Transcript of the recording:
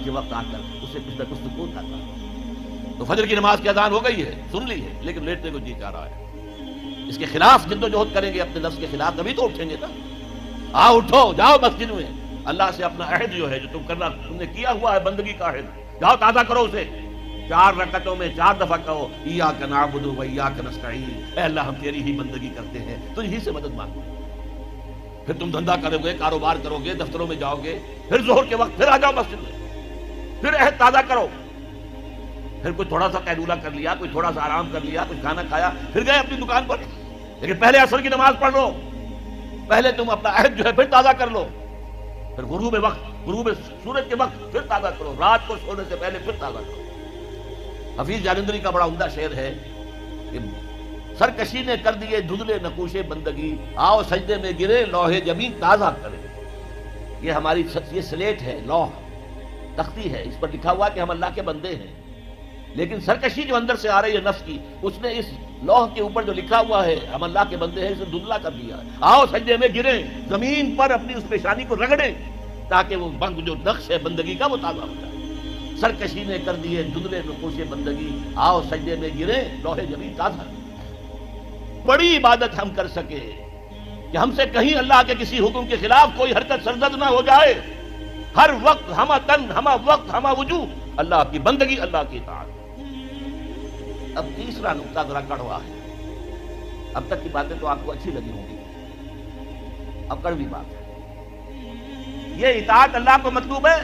کے وقت آ کر اسے کچھ نہ کچھ سکون آتا ہے۔ تو فجر کی نماز کی اذان ہو گئی ہے، سن لی ہے، لیکن لیٹنے کو جی چاہ رہا ہے۔ اس کے خلاف جد و جہد کریں گے، اپنے نفس کے خلاف، تبھی تو اٹھیں گے نا۔ آؤ اٹھو، جاؤ مسجد میں، اللہ سے اپنا عہد جو ہے، جو تم نے کیا ہوا ہے بندگی کا عہد، جاؤ تازہ کرو اسے۔ 4 رکعتوں میں 4 دفعہ کہو ایاک نعبد و ایاک نستعین، اے اللہ ہم تیری ہی بندگی کرتے ہیں، تجھ ہی سے مدد مانگتے ہیں۔ پھر تم دھندا کرو گے، کاروبار کرو گے، دفتروں میں جاؤ گے، پھر ظہر کے وقت پھر آ جاؤ مسجد میں، پھر عہد تازہ کرو۔ پھر کوئی تھوڑا سا قیلولہ کر لیا، کوئی تھوڑا سا آرام کر لیا، کچھ کھانا کھایا، پھر گئے اپنی دکان پر، لیکن پہلے عصر کی نماز پڑھ لو، پہلے تم اپنا عہد جو ہے پھر تازہ کر لو، پھر غروب سورج کے وقت پھر تازہ کرو، رات کو سونے سے پہلے پھر تازہ کرو۔ حفیظ جالندری کا بڑا عمدہ شعر ہے کہ سرکشی نے کر دیے دھندلے نقوش بندگی، آؤ سجدے میں گرے لوح زمین تازہ کرے۔ یہ ہماری یہ سلیٹ ہے، لوح تختی ہے، اس پر لکھا ہوا کہ ہم اللہ کے بندے ہیں، لیکن سرکشی جو اندر سے آ رہی ہے نفس کی، اس نے اس لوح کے اوپر جو لکھا ہوا ہے ہم اللہ کے بندے ہیں، اسے دھندلا کر دیا۔ آؤ سجدے میں گریں، زمین پر اپنی اس پیشانی کو رگڑیں، تاکہ وہ بنگ جو نقش ہے بندگی کا وہ تازہ ہو جائے۔ سرکشی نے کر دیے دھندلے نقوش بندگی، آؤ سجدے میں گریں لوح زمین تازہ۔ بڑی عبادت ہم کر سکے کہ ہم سے کہیں اللہ کے کسی حکم کے خلاف کوئی حرکت سرزد نہ ہو جائے، ہر وقت ہمہ تن ہمہ وقت ہمہ وجوہ اللہ کی بندگی، اللہ کی اطاعت۔ اب تیسرا نقطہ ذرا کڑوا ہے، اب تک کی باتیں تو آپ کو اچھی لگی ہوں گی، اب کڑوی بات ہے۔ یہ اطاعت اللہ کو مطلوب ہے